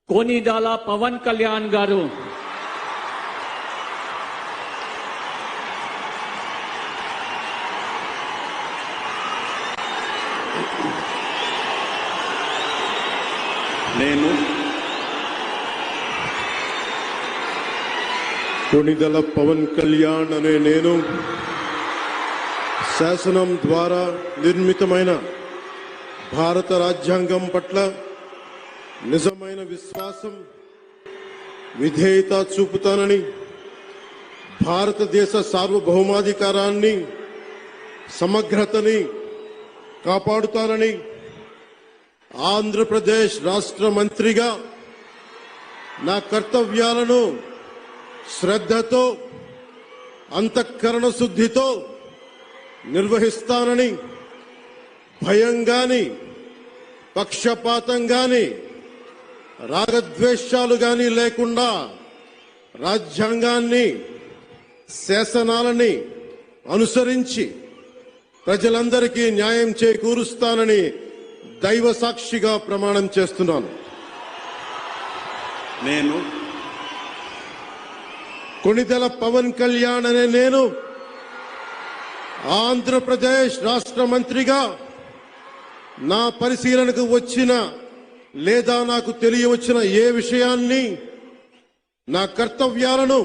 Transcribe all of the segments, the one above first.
कोनिदाला पवन कल्याण गारू నేను కొనిదల పవన్ కళ్యాణ్ అనే నేను శాసనం ద్వారా నిర్మితమైన భారత రాజ్యాంగం పట్ల నిజమైన విశ్వాసం విధేయత చూపుతానని భారతదేశ సార్వభౌమాధికారాన్ని సమగ్రతని కాపాడుతానని ఆంధ్రప్రదేశ్ రాష్ట్ర మంత్రిగా నా కర్తవ్యాలను శ్రద్ధతో అంతఃకరణ శుద్ధితో నిర్వహిస్తానని భయం గాని పక్షపాతం గాని రాగద్వేషాలు గాని లేకుండా రాజ్యాంగాన్ని శాసనాలని అనుసరించి ప్రజలందరికీ న్యాయం చేకూరుస్తానని దైవ సాక్షిగా ప్రమాణం చేస్తున్నాను. నేను కొనిదెల పవన్ కళ్యాణ్ అనే నేను ఆంధ్రప్రదేశ్ రాష్ట్ర మంత్రిగా నా పరిశీలనకు వచ్చిన లేదా నాకు తెలియవచ్చిన ఏ విషయాన్ని నా కర్తవ్యాలను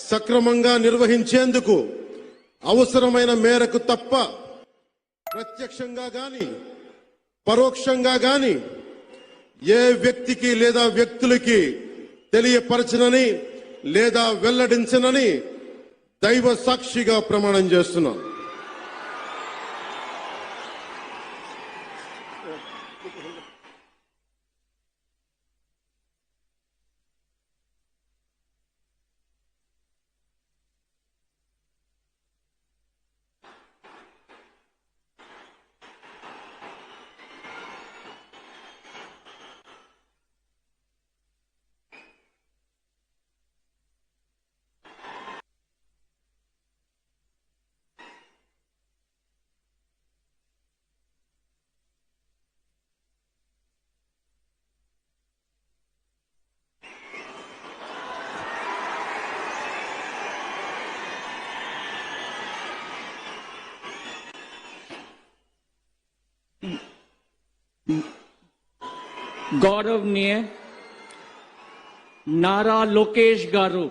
సక్రమంగా నిర్వహించేందుకు అవసరమైన మేరకు తప్ప ప్రత్యక్షంగా గాని పరోక్షంగా గాని ఏ వ్యక్తికి లేదా వ్యక్తులకి తెలియపరచనని లేదా వెల్లడించనని దైవ సాక్షిగా ప్రమాణం చేస్తున్నాను. गौरवनीय नारा लोकेश गारू।